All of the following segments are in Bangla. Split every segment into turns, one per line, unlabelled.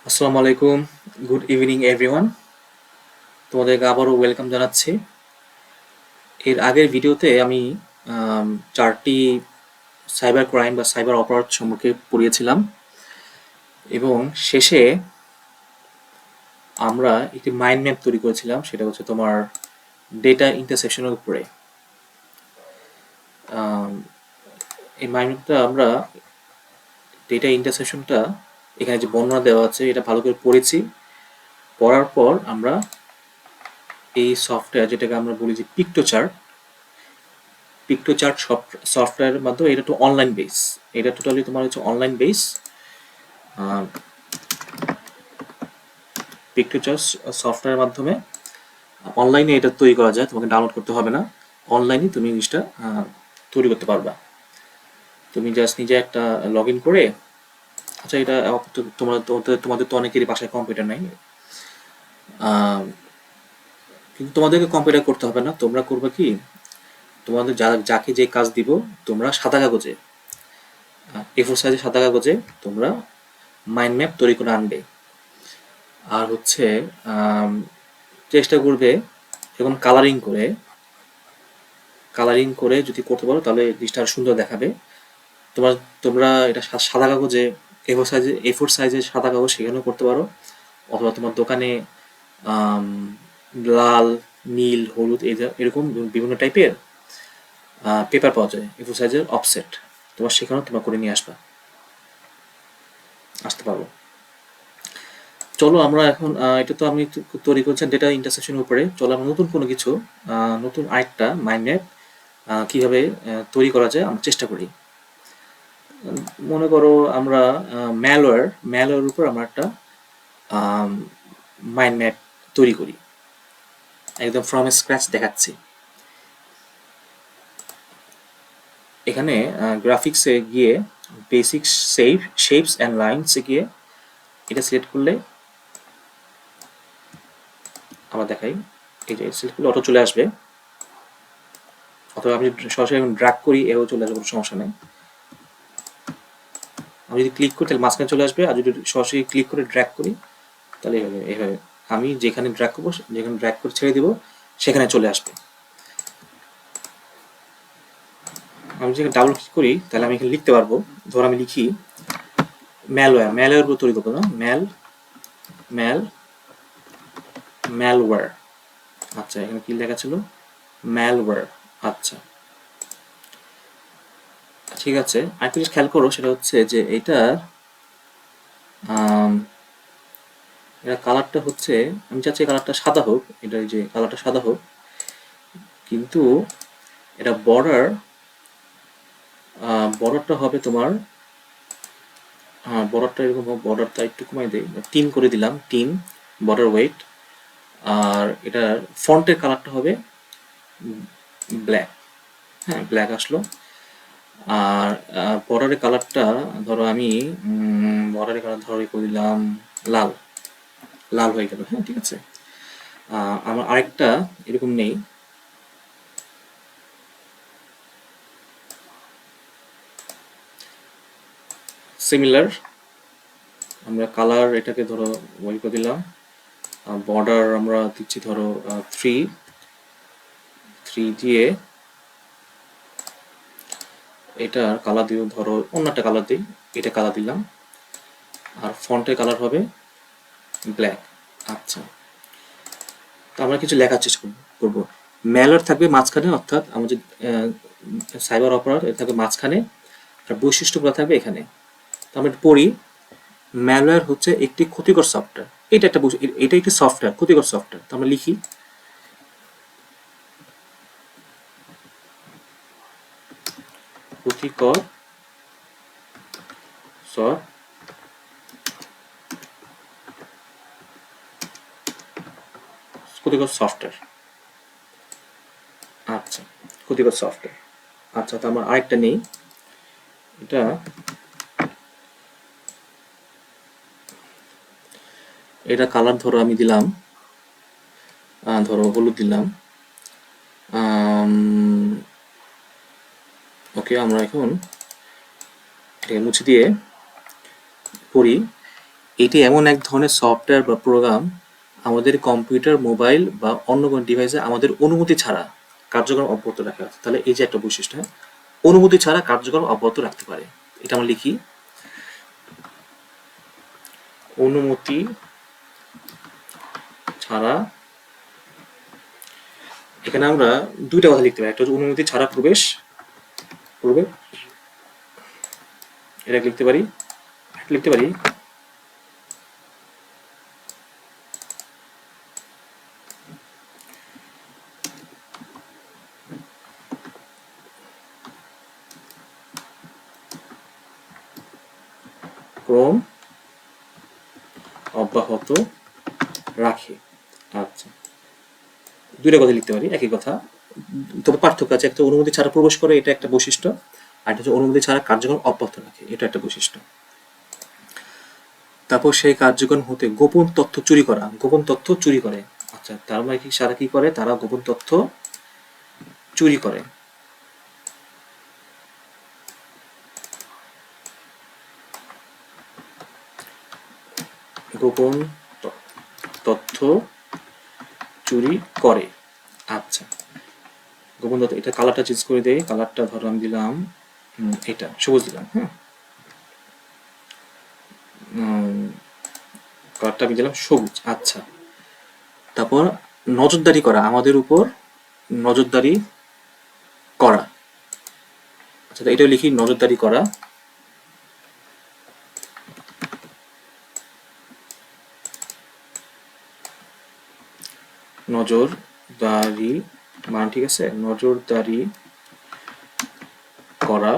আসসালামু আলাইকুম, গুড ইভিনিং এভরিওয়ান। তোমাদেরকে আবারও ওয়েলকাম জানাচ্ছি। এর আগের ভিডিওতে আমি আম, 4টি সাইবার ক্রাইম বা সাইবার অপরাধ সম্পর্কে পড়িয়েছিলাম এবং শেষে আমরা একটি মাইন্ড ম্যাপ তৈরি করেছিলাম, সেটা হচ্ছে তোমার ডেটা ইন্টারসেকশনের উপরে। আম, এই মাইন্ড ম্যাপটা আমরা ডেটা ইন্টারসেকশনটা এখানে যে বর্ণনা দেওয়া আছে এটা ভালো করে পড়েছি। পড়ার পর আমরা এই সফটওয়্যার, যেটাকে আমরা বলি যে পিক্টোচার্ট সফটওয়্যারের মাধ্যমে, এটা তো অনলাইন বেস, এটা টোটালি তোমার হচ্ছে অনলাইন বেস। পিক্টোচার্ট সফটওয়্যারের মাধ্যমে অনলাইনে এটা তৈরি করা যায়, তোমাকে ডাউনলোড করতে হবে না। অনলাইনে তুমি জিনিসটা তৈরি করতে পারবা। তুমি জাস্ট নিজে একটা লগ ইন করে, আচ্ছা এটা তোমাদের তো অনেকেরই বাসায় কম্পিউটার নাই, কিন্তু তোমাদেরকে কম্পিউটার করতে হবে না। তোমরা করবে কি, তোমাদের যাকে যে কাজ দিব, তোমরা সাদা কাগজে, A4 সাইজের সাদা কাগজে তোমরা মাইন্ড ম্যাপ তৈরি করে আনবে। আর হচ্ছে চেষ্টা করবে এরকম কালারিং করে যদি করতে পারো তাহলে জিনিসটা আরো সুন্দর দেখাবে। তোমরা এটা সাদা কাগজে, A4 সাইজের সাদা কাগজ, সেখানেও করতে পারো। অথবা তোমার দোকানে আম, লাল, নীল, হলুদ এরকম বিভিন্ন টাইপের পেপার পাওয়া যায়, A4 সাইজের অফসেট। সেখানেও তোমরা করে নিয়ে আসতে পারো। চলো আমরা এখন এটা তো আমি তৈরি করছি ডেটা ইন্টারসেকশনের উপরে। চলো আমরা নতুন কোনো কিছু, নতুন আরেকটা মাইন্ড ম্যাপ কিভাবে তৈরি করা যায় আমরা চেষ্টা করি। মনে করো আমরা ম্যালওয়্যার উপর আমরা একটা মাইন্ড ম্যাপ তৈরি করি, একদম ফ্রম স্ক্র্যাচ দেখাচ্ছি। এখানে গ্রাফিক্সে গিয়ে বেসিক শেপস অ্যান্ড লাইনসে গিয়ে এটা সিলেক্ট করলে আমরা দেখাই, এই যে সিলেক্ট করলে অটো চলে আসবে। অথবা আমি সরাসরি ড্র্যাগ করি, এও চলে আসবে, কোনো সমস্যা নেই। আমি যদি ক্লিক করি তাহলে মাঝখানে চলে আসবে, আর যদি সরাসরি ক্লিক করে ড্র্যাগ করি তাহলে এইভাবে আমি যেখানে ড্র্যাগ করবো, যেখানে ড্র্যাগ করে ছেড়ে দিব সেখানে চলে আসবে। আমি যদি ডাবল ক্লিক করি তাহলে আমি এখানে লিখতে পারবো। ধর আমি লিখি ম্যালওয়্যার উপর তৈরি করবো না, ম্যালওয়্যার। আচ্ছা, এখানে কি লেখা ছিল? ম্যালওয়্যার। আচ্ছা, ঠিক আছে। আরেকটা জিনিস খেয়াল করো, সেটা হচ্ছে যে এটা কালারটা হচ্ছে, আমি চাচ্ছি কালারটা সাদা হোক, এটা এই যে কালারটা সাদা হোক, কিন্তু এটা বর্ডারটা হবে তোমার, বর্ডারটা এরকম হোক, বর্ডারটা একটু কমাই দেই, 3 করে দিলাম, 3 বর্ডার ওয়েট। আর এটার ফন্টের কালারটা হবে ব্ল্যাক। হ্যাঁ, ব্ল্যাক আসলো। আর বর্ডারের কালারটা ধরো আমি বর্ডারের কালার ধরো করে দিলাম লাল, লাল হয়ে গেল। হ্যাঁ, ঠিক আছে। আমার আরেকটা এরকম নেই, সিমিলার। আমরা কালার এটাকে ধরো ওই করে দিলাম। বর্ডার আমরা দিচ্ছি ধরো 3 দিয়ে, এটার কালার দিও ধরো অন্য একটা কালার দিই, এটা কালার দিলাম। আর ফন্টের কালার হবে ব্ল্যাক। আচ্ছা, তো আমরা কিছু লেখার চেষ্টা করবো। ম্যালওয়্যার থাকবে মাঝখানে, অর্থাৎ আমাদের সাইবার অপরাধ এটা থাকবে মাঝখানে, আর বৈশিষ্ট্যগুলো থাকবে এখানে। তো আমরা একটু পড়ি। ম্যালওয়্যার হচ্ছে একটি ক্ষতিকর সফটওয়্যার। এটা একটি সফটওয়্যার, ক্ষতিকর সফটওয়্যার। তো আমরা লিখি ক্ষতিকর ক্ষতিকর সফটওয়্যার। আচ্ছা, ক্ষতিকর সফটওয়্যার। আচ্ছা, তো আমার আরেকটা নেই, এটা কালার ধরো আমি দিলাম, ধরো হলুদ দিলাম। ওকে, আমরা এখন এটাকে মুছে দিয়ে পড়ি। এটি এমন এক ধরনের সফটওয়্যার বা প্রোগ্রাম আমাদের কম্পিউটার, মোবাইল বা অন্য কোনো ডিভাইসে আমাদের অনুমতি ছাড়া কার্যক্রম অব্যাহত রাখে। তাহলে এই যে একটা বৈশিষ্ট্য, হ্যাঁ? অনুমতি ছাড়া কার্যক্রম অব্যাহত রাখতে পারে। এটা আমরা লিখি, অনুমতি ছাড়া। এখানে আমরা দুইটা কথা লিখতে পারি, একটা হচ্ছে অনুমতি ছাড়া প্রবেশ, প্রবেশ, এটা লিখতে পারি, লিখতে পারি ক্রম অব্যাহত রাখে। আচ্ছা, দুইটা কথা লিখতে পারি, একই কথা, তবে পার্থক্য আছে। একটা অনুমতি ছাড়া প্রবেশ করে, এটা একটা বৈশিষ্ট্য, আর একটা হচ্ছে অনুমতি ছাড়া কার্যক্রম অব্যাহত রাখে, এটা একটা বৈশিষ্ট্য। তারপর সেই কার্যক্রম হতে গোপন তথ্য চুরি করা, গোপন তথ্য চুরি করে। আচ্ছা, তার মানে কি, সারা কি করে, তারা গোপন তথ্য চুরি করে। গোপন তথ্য চুরি করে। আচ্ছা, গোপন তথ্য, এটা কালারটা চেঞ্জ করে দেই, কালারটা ধরো আমি দিলাম এটা সবুজ দিলাম, হ্যাঁ, কালারটা আমি দিলাম সবুজ। আচ্ছা, তারপর নজরদারি করা, আমাদের উপর নজরদারি করা। আচ্ছা, এটা লিখি, নজরদারি করা। নজরদারি মান, ঠিক আছে, নজরদারি করা।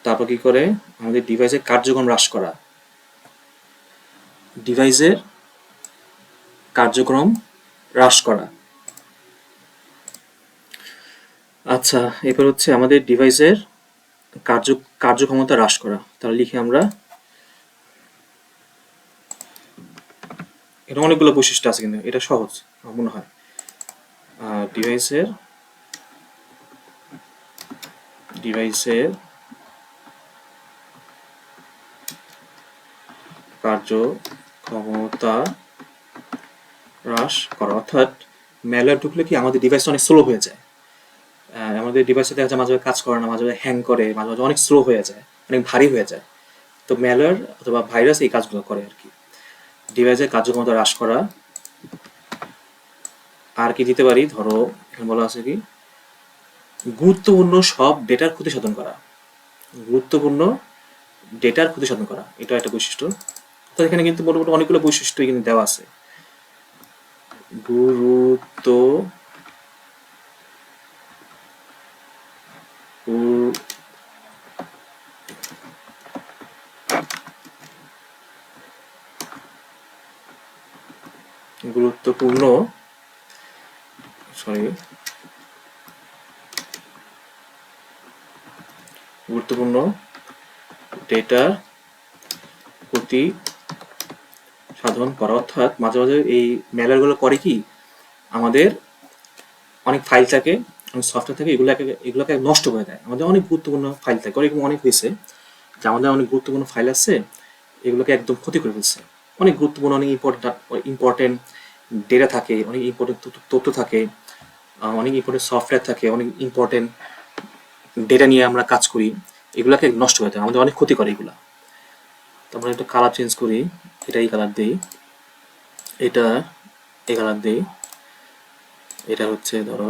তারপর কি করে, আমাদের ডিভাইসের কার্যক্রম হ্রাস করা, ডিভাইসের কার্যক্রম হ্রাস করা। আচ্ছা, এরপর হচ্ছে আমাদের ডিভাইসের কার্যক্ষমতা হ্রাস করা। তাহলে লিখি আমরা, এটা অনেকগুলো বৈশিষ্ট্য আছে কিন্তু এটা সহজ আমার মনে হয়। ডিভাইসের কার্যক্ষমতা হ্রাস করা, অর্থাৎ ম্যালওয়্যার ঢুকলে কি আমাদের ডিভাইসটা অনেক স্লো হয়ে যায়। আমাদের ডিভাইসে দেখা যায় মাঝে মাঝে কাজ করে না, মাঝে মাঝে হ্যাং করে, মাঝে মাঝে অনেক স্লো হয়ে যায়, অনেক ভারী হয়ে যায়। তো ম্যালওয়্যার অথবা ভাইরাস এই কাজগুলো করে আর কি। ডিভাইসের কার্যক্ষমতা হ্রাস করা। আর কি দিতে পারি, ধরো এখানে বলা আছে কি, গুরুত্বপূর্ণ সব ডেটার ক্ষতি সাধন করা, গুরুত্বপূর্ণ ডেটার ক্ষতি সাধন করা, এটা একটা বৈশিষ্ট্য। তো এখানে কিন্তু মোটামুটি অনেকগুলো বৈশিষ্ট্য কিন্তু দেওয়া আছে। গুরুত্বপূর্ণ সরি গুরুত্বপূর্ণ ডেটার ক্ষতি সাধন করা, অর্থাৎ মাঝে মাঝে এই ম্যালওয়্যারগুলো করে কি, আমাদের অনেক ফাইল থাকে, অনেক সফটওয়্যার থাকে, এগুলোকে নষ্ট করে দেয়। আমাদের অনেক গুরুত্বপূর্ণ ফাইল থাকে, এরকম অনেক হয়েছে যে আমাদের অনেক গুরুত্বপূর্ণ ফাইল আছে, এগুলোকে একদম ক্ষতি করে ফেলছে। অনেক গুরুত্বপূর্ণ, অনেক ইম্পর্টেন্ট ডেটা থাকে, অনেক ইম্পর্টেন্ট তথ্য থাকে, অনেক ইম্পর্টেন্ট সফটওয়্যার থাকে, অনেক ইম্পর্টেন্ট ডেটা নিয়ে আমরা কাজ করি, এগুলোকে নষ্ট করে দেয়, আমাদের অনেক ক্ষতি করে এগুলা। তো আমরা একটা কালার চেঞ্জ করি, এটা এই কালার দিই, এটা এই কালার দিই, এটা হচ্ছে ধরো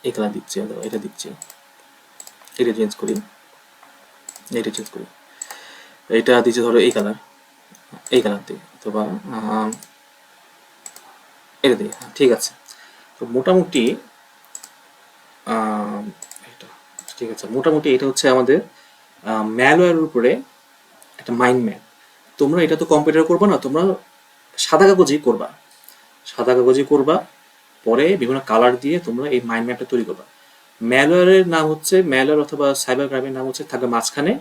এই কালার দিচ্ছি, ধরো এটা দিচ্ছি, এটা চেঞ্জ করি, এটা চেঞ্জ করি, এটা দিচ্ছি ধরো এই কালার দিই, অথবা এটা দিই, ঠিক আছে। তো মোটামুটি এটা ঠিক আছে, মোটামুটি এটা হচ্ছে আমাদের ম্যালওয়্যারের উপরে একটা মাইন্ড ম্যাপ। তোমরা এটা তো কম্পিউটার করবা না, তোমরা সাদা কাগজেই করবা, সাদা কাগজে করবা, পরে বিভিন্ন কালার দিয়ে তোমরা এই মাইন্ড ম্যাপটা তৈরি করবা। ম্যালওয়্যারের নাম হচ্ছে, ম্যালওয়্যার অথবা সাইবার ক্রাইমের নাম হচ্ছে থাকবে মাঝখানে।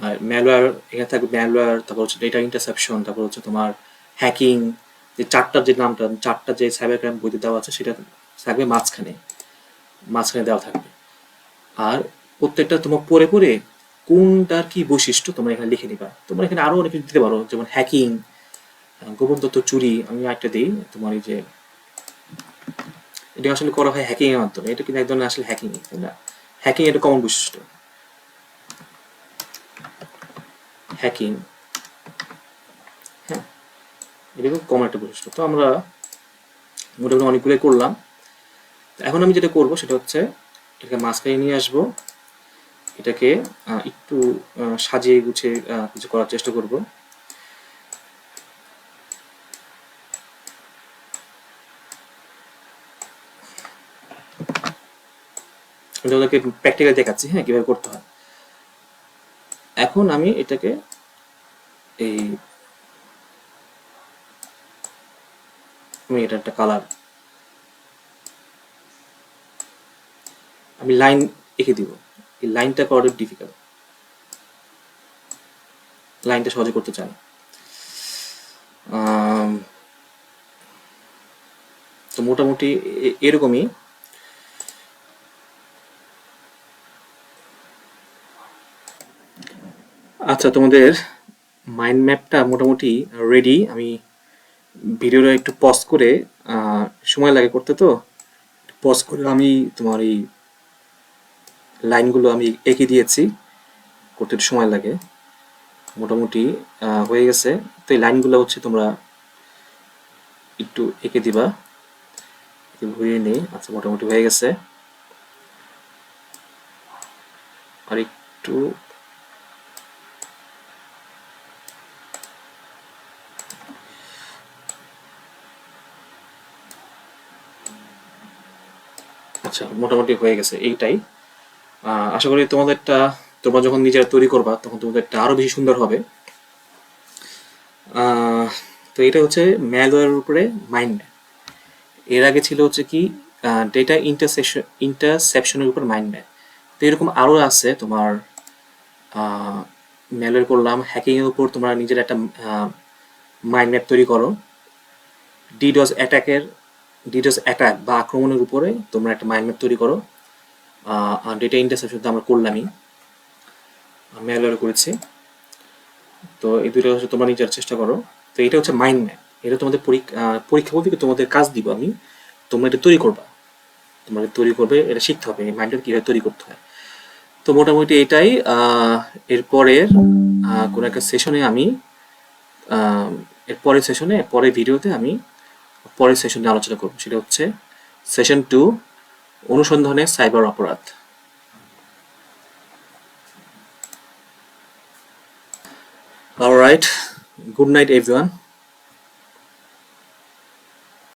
আর ম্যালওয়্যার, এখানে থাকবে ম্যালওয়্যার, তারপর হচ্ছে ডেটা ইন্টারসেপশন, তারপর হচ্ছে তোমার হ্যাকিং, যে চারটার যে নামটা, চারটা যে সাইবার ক্রাইম বইতে দেওয়া আছে সেটা থাকবে মাঝখানে, মাঝখানে দেওয়া থাকবে। আর প্রত্যেকটা তোমার পড়ে পড়ে কোনটার কি বৈশিষ্ট্য তোমরা এখানে লিখে দিবা। তোমরা এখানে আরো অনেক কিছু দিতে পারো, যেমন হ্যাকিং, গোপন তথ্য চুরি। আমি একটা দিই, তোমার এই যে এটা আসলে করা হয় হ্যাকিং এর মাধ্যমে, এটা কিন্তু এক ধরনের আসলে হ্যাকিং, তাই না? হ্যাকিং এটা কমন বৈশিষ্ট্য, হ্যাকিং, হ্যাঁ, এটা খুব কমন একটা বৈশিষ্ট্য। তো আমরা মোটামুটি অনেকগুলোই করলাম। এখন আমি যেটা করব সেটা হচ্ছে এটাকে মাঝখানে নিয়ে আসবো, এটাকে একটু সাজিয়ে গুছিয়ে কিছু করার চেষ্টা করব। আমি তোমাদেরকে প্র্যাকটিক্যাল দেখাচ্ছি, হ্যাঁ, কিভাবে করতে হয়। এখন আমি এটাকে এই আমি এটা একটা কালার, আমি লাইন এঁকে দিব। এই লাইনটা করা ডিফিকাল্ট, লাইনটা সহজে করতে চাই। তো মোটামুটি এরকমই। আচ্ছা, তোমাদের মাইন্ড ম্যাপটা মোটামুটি রেডি। আমি ভিডিওটা একটু পজ করে, সময় লাগে করতে, তো পজ করে আমি তোমার এই লাইনগুলো আমি এঁকে দিয়েছি, করতে একটু সময় লাগে। মোটামুটি হয়ে গেছে। তো এই লাইনগুলো হচ্ছে তোমরা একটু এঁকে দিবা, ঘুরিয়ে নেই। আচ্ছা, মোটামুটি হয়ে গেছে। আর একটু আচ্ছা, মোটামুটি হয়ে গেছে এইটাই। আশা করি তোমাদেরটা, তোমরা যখন নিজেরা তৈরি করবা তখন তোমাদেরটা আরো বেশি সুন্দর হবে। তো এটা হচ্ছে ম্যালওয়্যারের উপরে মাইন্ড ম্যাপ। এর আগে ছিল হচ্ছে কি ডেটা ইন্টারসেপশনের উপর মাইন্ড ম্যাপ। তো এরকম আরো আছে তোমার। ম্যালওয়্যার করলাম, হ্যাকিং এর উপর তোমরা নিজের একটা মাইন্ড ম্যাপ তৈরি করো। ডিডোস অ্যাটাক বা আক্রমণের উপরে তোমরা একটা মাইন্ড ম্যাপ তৈরি করো। ডেটা ইন্টারসেপশন তো আমরা করলামই, ম্যালওয়্যার করেছি। তো এই দুটো হচ্ছে তোমরা নিজের চেষ্টা করো। তো এটা হচ্ছে মাইন্ড ম্যাপ, এটা তোমাদের পরীক্ষা বলতে কি তোমাদের কাজ দিব আমি, তোমরা এটা তৈরি করবা, তোমরা তৈরি করবে, এটা শিখতে হবে এই মাইন্ডটা কিভাবে তৈরি করতে হয়। তো মোটামুটি এটাই। এরপরের কোনো একটা সেশনে আমি এর পরের সেশনে, পরের ভিডিওতে আমি পরের সেশনে আলোচনা করবো, সেটা হচ্ছে সেশন 2, অনুসন্ধানে সাইবার অপরাধ। Alright, good night everyone.